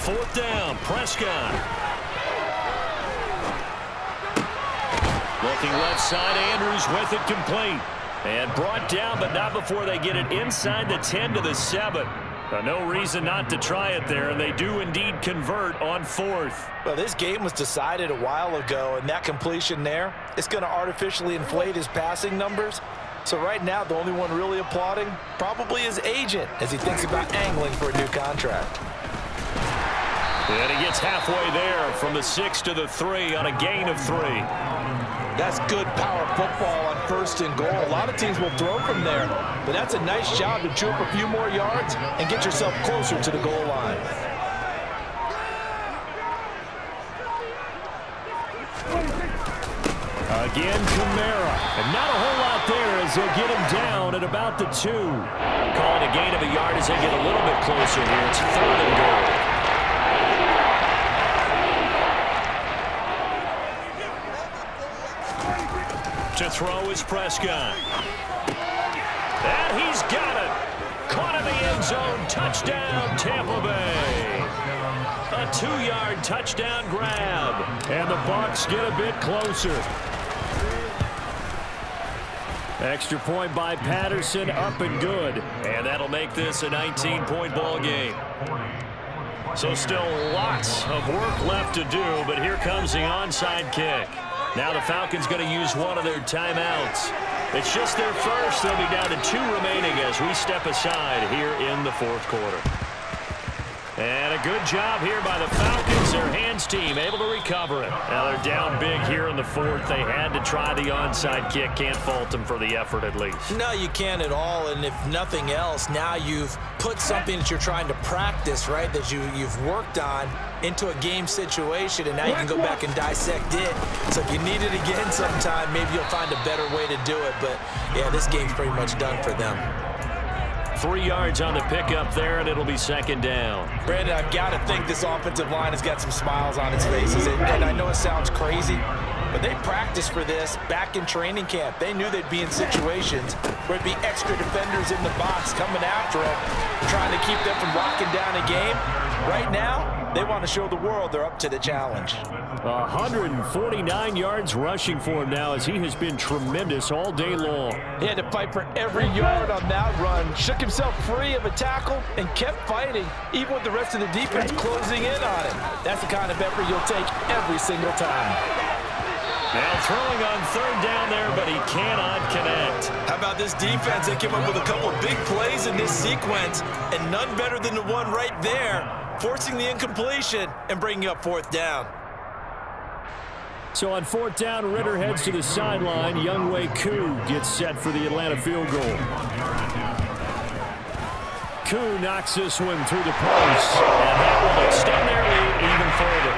4th down. Prescott. Looking left side, Andrews with it complete. And brought down, but not before they get it inside the 10 to the 7. No reason not to try it there, and they do indeed convert on 4th. Well, this game was decided a while ago, and that completion there, it's going to artificially inflate his passing numbers. So right now, the only one really applauding probably his agent as he thinks about angling for a new contract. And he gets halfway there from the 6 to the 3 on a gain of 3. That's good power football on 1st and goal. A lot of teams will throw from there, but that's a nice job to chew up a few more yards and get yourself closer to the goal line. Again, Kamara. And not a whole lot there as they'll get him down at about the 2. Calling a gain of a yard as they get a little bit closer here. It's 3rd and goal. To throw is Prescott. And he's got it. Caught in the end zone. Touchdown, Tampa Bay. A 2-yard touchdown grab. And the Bucs get a bit closer. Extra point by Patterson, up and good. And that'll make this a 19-point ball game. So still lots of work left to do, but here comes the onside kick. Now the Falcons going to use one of their timeouts. It's just their first. They'll be down to 2 remaining as we step aside here in the 4th quarter. And a good job here by the Falcons. Their hands team able to recover it. Now they're down big here in the 4th. They had to try the onside kick. Can't fault them for the effort at least. No, you can't at all. And if nothing else, now you've put something that you're trying to practice, right, that you've worked on into a game situation, and now you can go back and dissect it. So if you need it again sometime, maybe you'll find a better way to do it. But, yeah, this game's pretty much done for them. 3 yards on the pickup there, and it'll be 2nd down. Brandon, I've got to think this offensive line has got some smiles on its faces. And I know it sounds crazy, but they practiced for this back in training camp. They knew they'd be in situations where it'd be extra defenders in the box coming after them, trying to keep them from locking down a game. Right now, they want to show the world they're up to the challenge. 149 yards rushing for him now as he has been tremendous all day long. He had to fight for every yard on that run, shook himself free of a tackle, and kept fighting, even with the rest of the defense closing in on him. That's the kind of effort you'll take every single time. Now throwing on 3rd down there, but he cannot connect. How about this defense? They came up with a couple of big plays in this sequence, and none better than the one right there, forcing the incompletion and bringing up 4th down. So on 4th down, Ritter heads to the sideline. Younghoe Koo gets set for the Atlanta field goal. Koo knocks this one through the post, and that will extend their lead even further.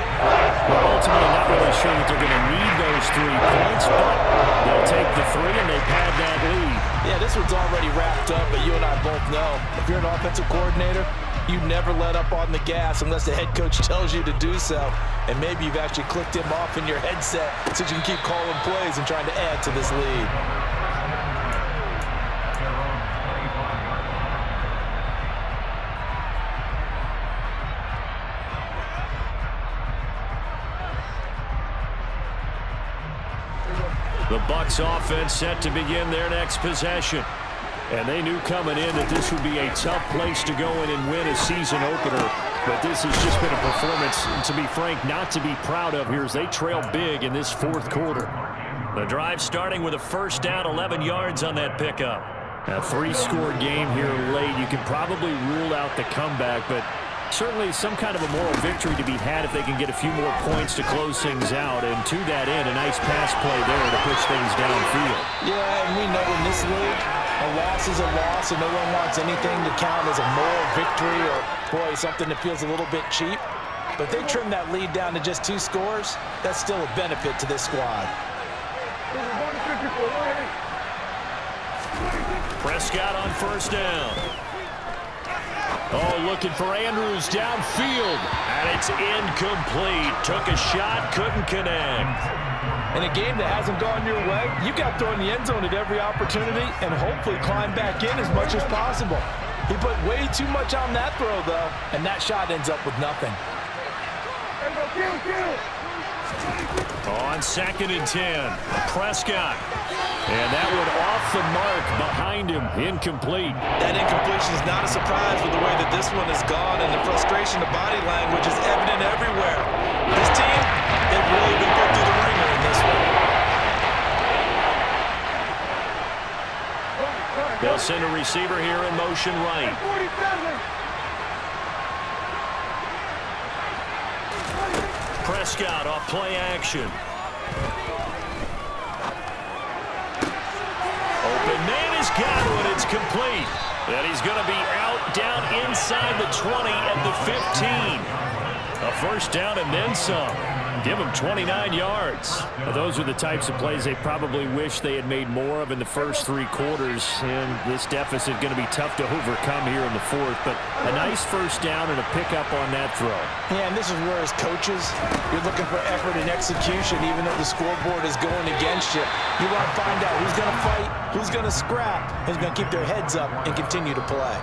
Well, ultimately, not really sure that they're going to need those 3 points, but they'll take the 3 and they pad that lead. Yeah, this one's already wrapped up, but you and I both know if you're an offensive coordinator, you never let up on the gas unless the head coach tells you to do so. And maybe you've actually clicked him off in your headset so you can keep calling plays and trying to add to this lead. The Bucs offense set to begin their next possession. And they knew coming in that this would be a tough place to go in and win a season opener. But this has just been a performance, to be frank, not to be proud of here as they trail big in this 4th quarter. The drive starting with a 1st down, 11 yards on that pickup. A 3-score game here late. You can probably rule out the comeback, but certainly some kind of a moral victory to be had if they can get a few more points to close things out. And to that end, a nice pass play there to push things downfield. Yeah, and we know in this league, a loss is a loss, and no one wants anything to count as a moral victory or, boy, something that feels a little bit cheap. But they trim that lead down to just 2 scores. That's still a benefit to this squad. Prescott on 1st down. Oh, looking for Andrews downfield. And it's incomplete. Took a shot, couldn't connect. In a game that hasn't gone your way, you got to throw in the end zone at every opportunity and hopefully climb back in as much as possible. He put way too much on that throw, though, and that shot ends up with nothing. On 2nd and 10, Prescott. And that one off the mark behind him, incomplete. That incompletion is not a surprise with the way that this one has gone, and the frustration, the body language is evident everywhere. This team, they've really been put through the ringer in this one. They'll send a receiver here in motion right. Prescott off play action. Open man has got one. It's complete. And he's going to be out down inside the 20 and the 15. A first down and then some. Give him 29 yards. Well, those are the types of plays they probably wish they had made more of in the first 3 quarters. And this deficit going to be tough to overcome here in the 4th. But a nice first down and a pickup on that throw. Yeah, and this is where as coaches, you're looking for effort and execution, even though the scoreboard is going against you. You want to find out who's going to fight, who's going to scrap, who's going to keep their heads up and continue to play.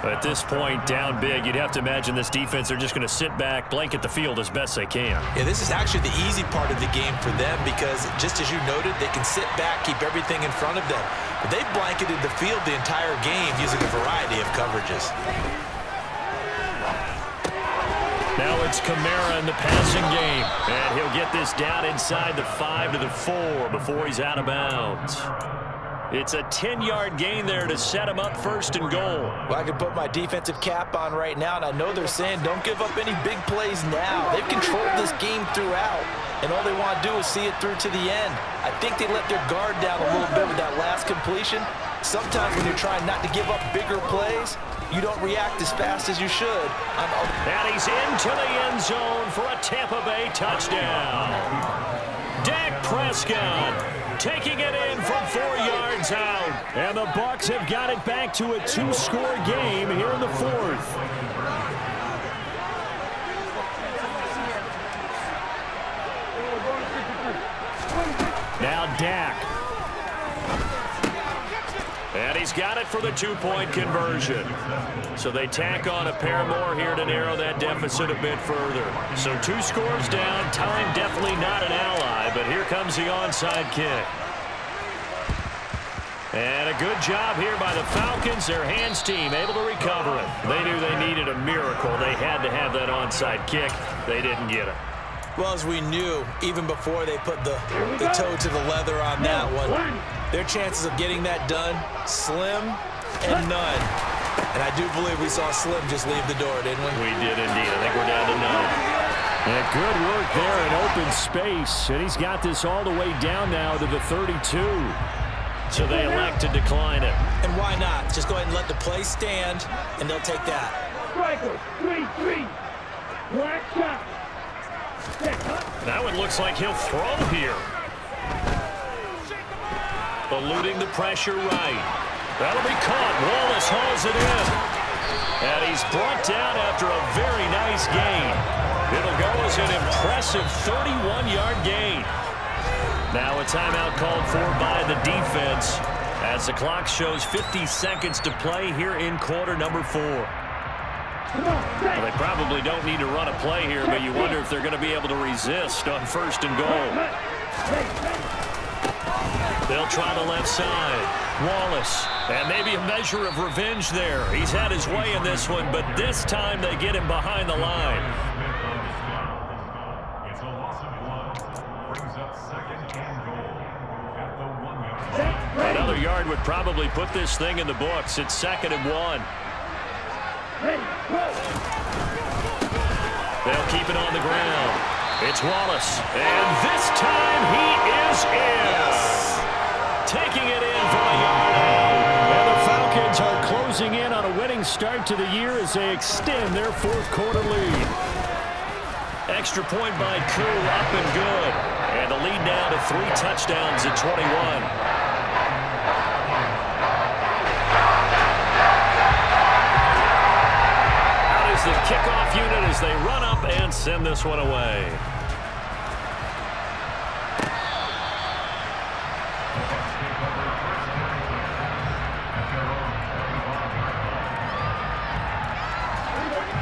At this point, down big, you'd have to imagine this defense are just going to sit back, blanket the field as best they can. Yeah, this is actually the easy part of the game for them because, just as you noted, they can sit back, keep everything in front of them. But they've blanketed the field the entire game using a variety of coverages. Now it's Kamara in the passing game. And he'll get this down inside the 5 to the 4 before he's out of bounds. It's a 10-yard gain there to set him up 1st and goal. Well, I can put my defensive cap on right now, and I know they're saying don't give up any big plays now. They've controlled this game throughout, and all they want to do is see it through to the end. I think they let their guard down a little bit with that last completion. Sometimes when you're trying not to give up bigger plays, you don't react as fast as you should. And he's into the end zone for a Tampa Bay touchdown. Dak Prescott taking it in from 4 yards out. And the Bucs have got it back to a 2-score game here in the 4th. Now Dak. And he's got it for the 2-point conversion. So they tack on a pair more here to narrow that deficit a bit further. So 2 scores down. Time definitely not an ally, but here comes the onside kick. And a good job here by the Falcons. Their hands team able to recover it. They knew they needed a miracle. They had to have that onside kick. They didn't get it. Well, as we knew, even before they put the toe to the leather on that one, their chances of getting that done, slim and none. And I do believe we saw Slim just leave the door, didn't we? We did indeed. I think we're down to none. And good work there in open space. And he's got this all the way down now to the 32. So they elect to decline it. And why not? Just go ahead and let the play stand, and they'll take that. Striker, 3-3. Black shot. That one looks like he'll throw here. Eluding the pressure right. That'll be caught. Wallace hauls it in. And he's brought down after a very nice gain. It'll go as an impressive 31-yard gain. Now a timeout called for by the defense as the clock shows 50 seconds to play here in quarter number 4. Well, they probably don't need to run a play here, but you wonder if they're going to be able to resist on 1st and goal. They'll try the left side. Wallace, and maybe a measure of revenge there. He's had his way in this one, but this time they get him behind the line. Another yard would probably put this thing in the books. It's 2nd and 1. They'll keep it on the ground. It's Wallace. And this time he is in. Taking it in from a yard out. And the Falcons are closing in on a winning start to the year as they extend their 4th quarter lead. Extra point by Koo, up and good. And the lead now to 3 touchdowns at 21. The kickoff unit as they run up and send this one away.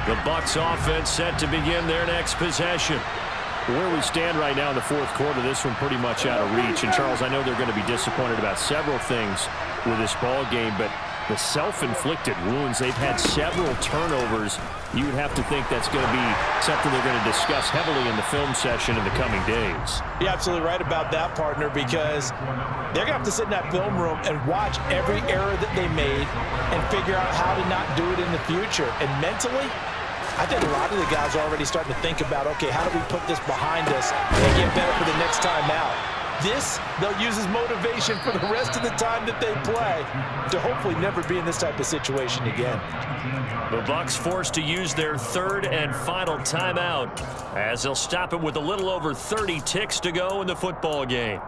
The Bucs offense set to begin their next possession. Where we stand right now in the fourth quarter, this one pretty much out of reach. And, Charles, I know they're going to be disappointed about several things with this ball game, but the self-inflicted wounds, they've had several turnovers. You would have to think that's going to be something they're going to discuss heavily in the film session in the coming days. You're absolutely right about that, partner, because they're going to have to sit in that film room and watch every error that they made and figure out how to not do it in the future. And mentally, I think a lot of the guys are already starting to think about, okay, how do we put this behind us and get better for the next time out? This, they'll use as motivation for the rest of the time that they play to hopefully never be in this type of situation again. The Bucs forced to use their third and final timeout as they'll stop it with a little over 30 ticks to go in the football game.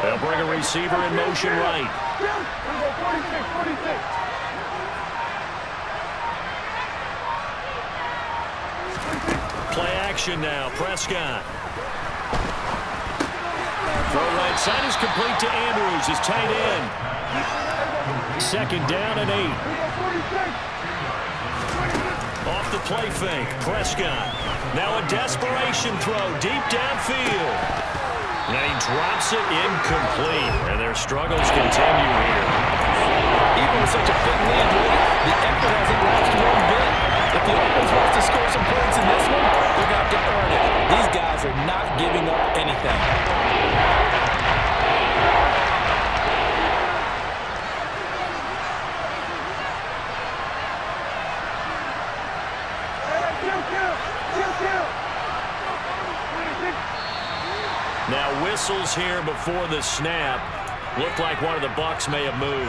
They'll bring a receiver in motion right. Play action now. Prescott. Throw right side is complete to Andrews, his tight end. Second down and 8. Off the play fake. Prescott. Now a desperation throw deep downfield. And he drops it incomplete, and their struggles continue here. Even with such a big lead, the effort hasn't lost one bit. If the offense wants to score some points in this one, they're going to have to earn it. These guys are not giving up anything. Now whistles here before the snap. Looked like one of the Bucs may have moved.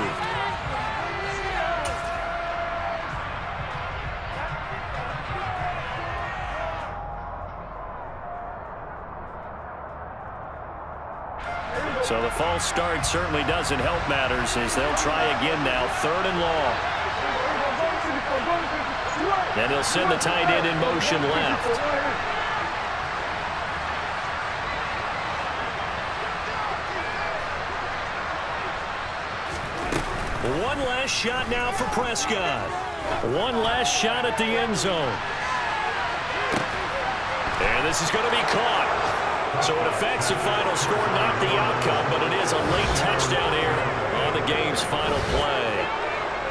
So the false start certainly doesn't help matters as they'll try again now. Third and long. And he'll send the tight end in motion left. One last shot now for Prescott. One last shot at the end zone. And this is going to be caught. So it affects the final score, not the outcome, but it is a late touchdown here on the game's final play.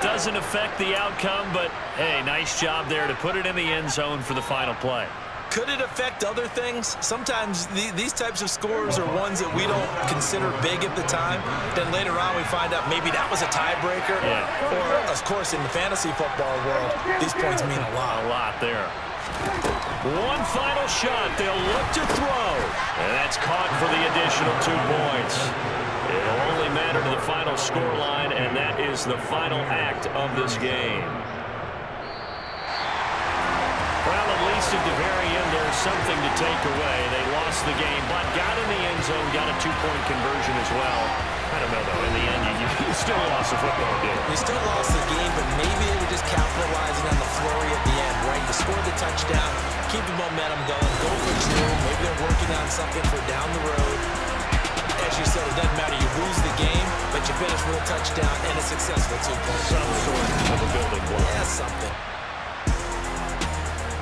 Doesn't affect the outcome, but, hey, nice job there to put it in the end zone for the final play. Could it affect other things? Sometimes these types of scores are ones that we don't consider big at the time. Then later on we find out maybe that was a tiebreaker. Yeah. Or, of course, in the fantasy football world, these points mean a lot. A lot there. One final shot. They'll look to throw. And that's caught for the additional 2 points. It'll only matter to the final score line, and that is the final act of this game. Well, at least at the very end, there's something to take away. They lost the game, but got in the end zone, got a 2-point conversion as well. I don't know, though. In the end, you still lost the football game. You still lost the game, but maybe they were just capitalizing on the flurry at the end, right? You scored the touchdown, keep the momentum going, go for 2. Maybe they're working on something for down the road. As you said, it doesn't matter. You lose the game, but you finish with a touchdown and a successful 2-point. Some sort of a building block. Yeah, something.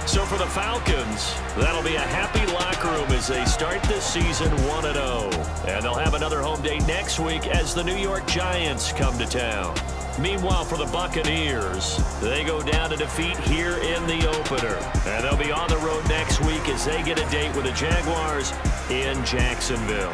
So for the Falcons, that'll be a happy locker room as they start this season 1-0. And they'll have another home day next week as the New York Giants come to town. Meanwhile, for the Buccaneers, they go down to defeat here in the opener. And they'll be on the road next week as they get a date with the Jaguars in Jacksonville.